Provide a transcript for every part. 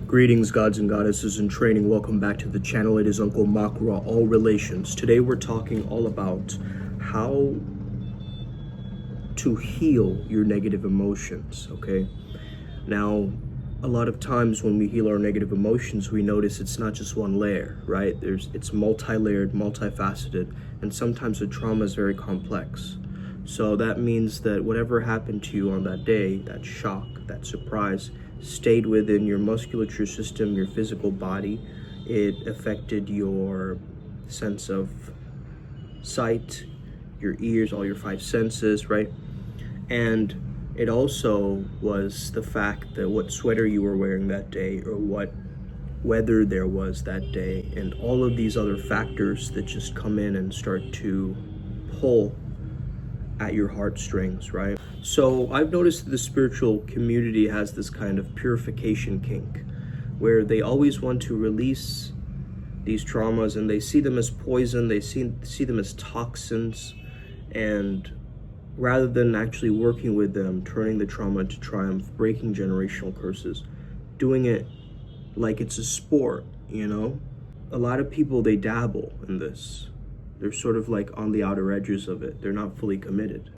Greetings, gods and goddesses in training. Welcome back to the channel. It is Uncle Makra, All Relations. Today we're talking all about how to heal your negative emotions, okay? Now, a lot of times when we heal our negative emotions, we notice it's not just one layer, right? It's multi-layered, multifaceted, and sometimes the trauma is very complex. So that means that whatever happened to you on that day, that shock, that surprise, stayed within your musculature system, your physical body. It affected your sense of sight, your ears, all your five senses, right? And it also was the fact that what sweater you were wearing that day, or what weather there was that day, and all of these other factors that just come in and start to pull at your heartstrings, right? So I've noticed that the spiritual community has this kind of purification kink where they always want to release these traumas, and they see them as poison, they see them as toxins, and rather than actually working with them, turning the trauma into triumph, breaking generational curses, doing it like it's a sport, you know? A lot of people, they dabble in this. They're sort of like on the outer edges of it. They're not fully committed.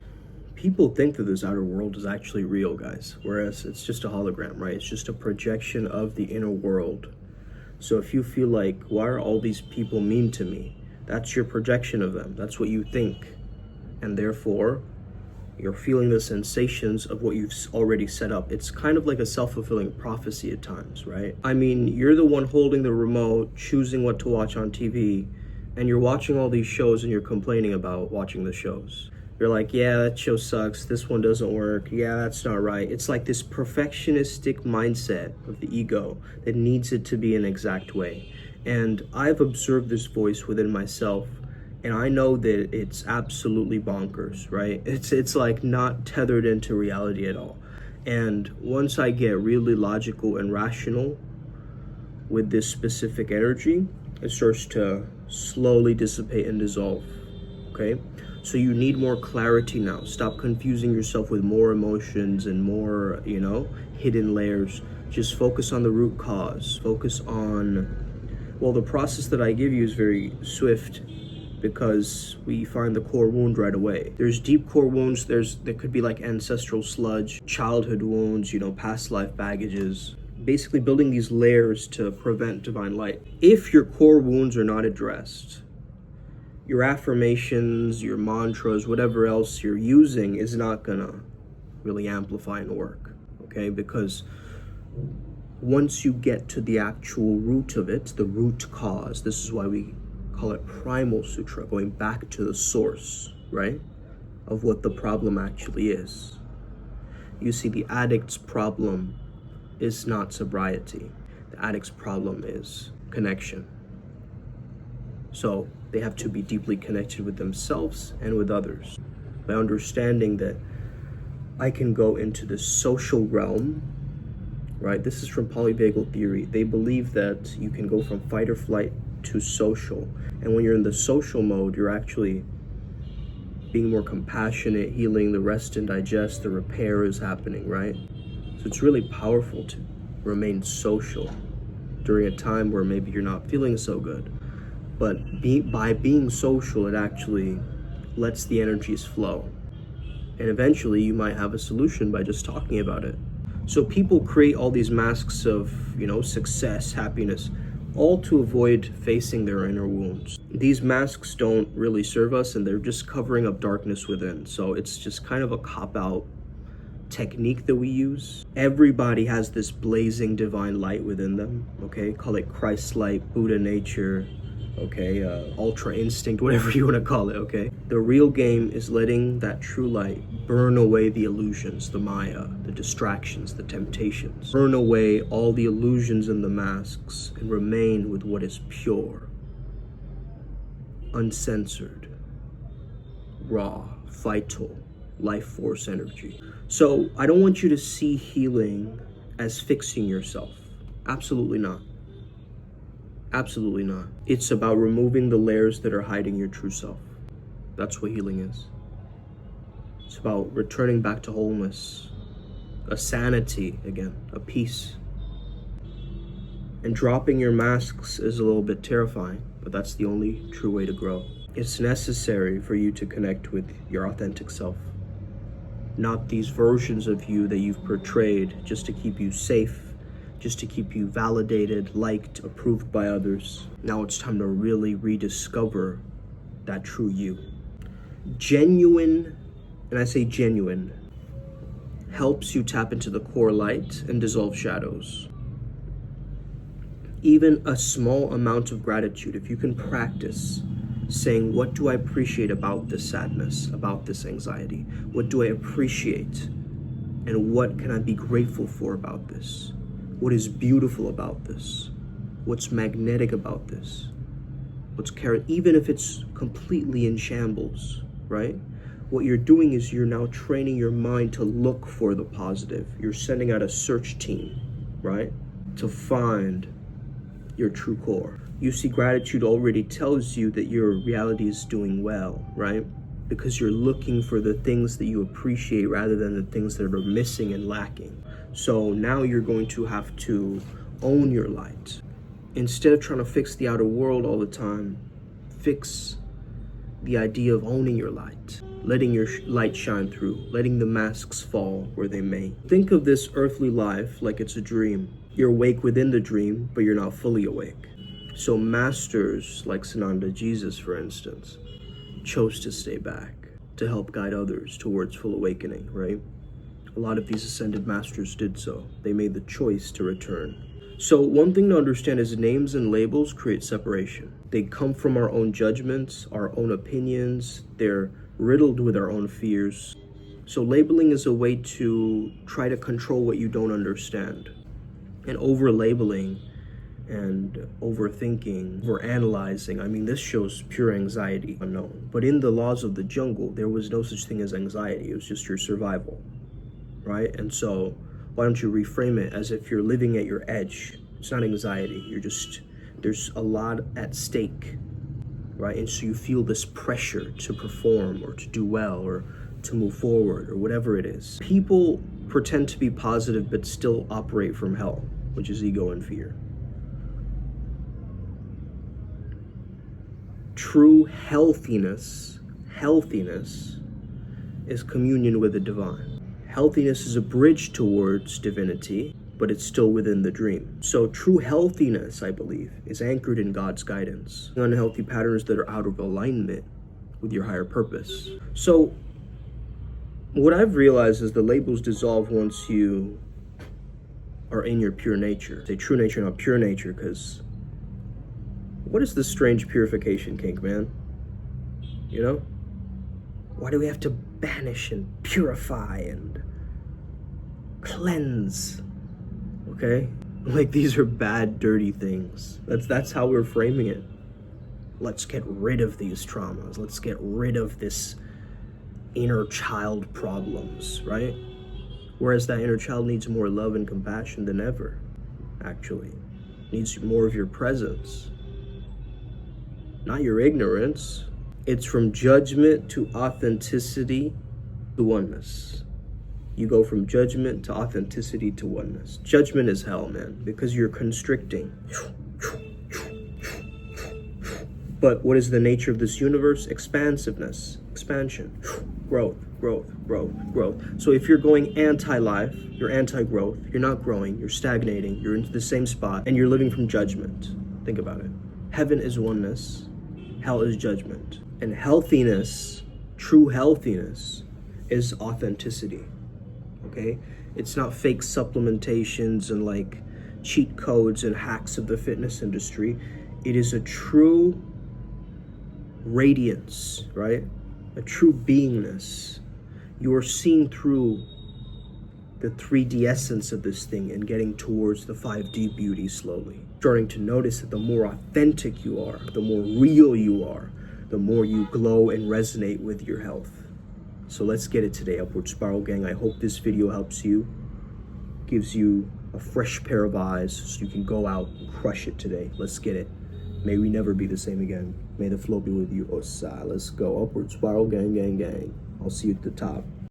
People think that this outer world is actually real, guys, whereas it's just a hologram, right? It's just a projection of the inner world. So if you feel like, why are all these people mean to me? That's your projection of them. That's what you think. And therefore, you're feeling the sensations of what you've already set up. It's kind of like a self-fulfilling prophecy at times, right? I mean, you're the one holding the remote, choosing what to watch on TV, and you're watching all these shows and you're complaining about watching the shows. You're like, yeah, that show sucks. This one doesn't work. Yeah, that's not right. It's like this perfectionistic mindset of the ego that needs it to be an exact way. And I've observed this voice within myself, and I know that it's absolutely bonkers, right? It's like not tethered into reality at all. And once I get really logical and rational with this specific energy, it starts to slowly dissipate and dissolve, okay? So you need more clarity now. Stop confusing yourself with more emotions and more, hidden layers. Just focus on the root cause. Focus on, well, the process that I give you is very swift because we find the core wound right away. There's deep core wounds. There could be like ancestral sludge, childhood wounds, past life baggages. Basically building these layers to prevent divine light. If your core wounds are not addressed, your affirmations, your mantras, whatever else you're using is not gonna really amplify and work, okay? Because once you get to the actual root of it, the root cause, this is why we call it primal sutra, going back to the source, right? Of what the problem actually is. You see, the addict's problem is not sobriety. The addict's problem is connection. So they have to be deeply connected with themselves and with others. By understanding that I can go into the social realm, right? This is from polyvagal theory. They believe that you can go from fight or flight to social. And when you're in the social mode, you're actually being more compassionate, healing, the rest and digest, the repair is happening, right? So it's really powerful to remain social during a time where maybe you're not feeling so good. But by being social, it actually lets the energies flow. And eventually you might have a solution by just talking about it. So people create all these masks of, success, happiness, all to avoid facing their inner wounds. These masks don't really serve us, and they're just covering up darkness within. So it's just kind of a cop-out technique that we use. Everybody has this blazing divine light within them, okay? Call it Christ light, Buddha nature, okay, ultra instinct, whatever you want to call it, okay? The real game is letting that true light burn away the illusions, the Maya, the distractions, the temptations. Burn away all the illusions and the masks and remain with what is pure, uncensored, raw, vital, life force energy. So I don't want you to see healing as fixing yourself. Absolutely not. Absolutely not. It's about removing the layers that are hiding your true self. That's what healing is. It's about returning back to wholeness, a sanity again, a peace. And dropping your masks is a little bit terrifying, but that's the only true way to grow. It's necessary for you to connect with your authentic self, not these versions of you that you've portrayed just to keep you safe, just to keep you validated, liked, approved by others. Now it's time to really rediscover that true you. Genuine, and I say genuine, helps you tap into the core light and dissolve shadows. Even a small amount of gratitude, if you can practice saying, what do I appreciate about this sadness, about this anxiety? What do I appreciate? And what can I be grateful for about this? What is beautiful about this? What's magnetic about this? Even if it's completely in shambles, right? What you're doing is you're now training your mind to look for the positive. You're sending out a search team, right? To find your true core. You see, gratitude already tells you that your reality is doing well, right? Because you're looking for the things that you appreciate rather than the things that are missing and lacking. So now you're going to have to own your light. Instead of trying to fix the outer world all the time, fix the idea of owning your light, letting your light shine through, letting the masks fall where they may. Think of this earthly life like it's a dream. You're awake within the dream, but you're not fully awake. So masters like Sananda Jesus, for instance, chose to stay back to help guide others towards full awakening, right? A lot of these ascended masters did so. They made the choice to return. So one thing to understand is names and labels create separation. They come from our own judgments, our own opinions. They're riddled with our own fears. So labeling is a way to try to control what you don't understand. And over-labeling and overthinking, over-analyzing, I mean, this shows pure anxiety unknown. But in the laws of the jungle, there was no such thing as anxiety. It was just your survival, right? And so why don't you reframe it as if you're living at your edge? It's not anxiety. There's a lot at stake, right? And so you feel this pressure to perform or to do well or to move forward or whatever it is. People pretend to be positive but still operate from hell, which is ego and fear. True healthiness is communion with the divine. Healthiness is a bridge towards divinity, but it's still within the dream. So true healthiness, I believe, is anchored in God's guidance. Unhealthy patterns that are out of alignment with your higher purpose. So what I've realized is the labels dissolve once you are in your pure nature. Say true nature, not pure nature, because what is this strange purification kink, man? You know? Why do we have to banish and purify and cleanse? Okay? Like, these are bad, dirty things. That's how we're framing it. Let's get rid of these traumas. Let's get rid of this inner child problems, right? Whereas that inner child needs more love and compassion than ever, actually. Needs more of your presence. Not your ignorance. It's from judgment to authenticity to oneness. You go from judgment to authenticity to oneness. Judgment is hell, man, because you're constricting. But what is the nature of this universe? Expansiveness, expansion, growth, growth, growth, growth. So if you're going anti-life, you're anti-growth, you're not growing, you're stagnating, you're into the same spot, and you're living from judgment. Think about it. Heaven is oneness, hell is judgment. And healthiness, true healthiness, is authenticity, okay? It's not fake supplementations and like cheat codes and hacks of the fitness industry. It is a true radiance, right? A true beingness. You are seeing through the 3D essence of this thing and getting towards the 5D beauty slowly. Starting to notice that the more authentic you are, the more real you are, the more you glow and resonate with your health. So let's get it today, Upward Spiral Gang. I hope this video helps you, gives you a fresh pair of eyes so you can go out and crush it today. Let's get it. May we never be the same again. May the flow be with you. Osa. Let's go. Upward Spiral Gang, gang, gang. I'll see you at the top.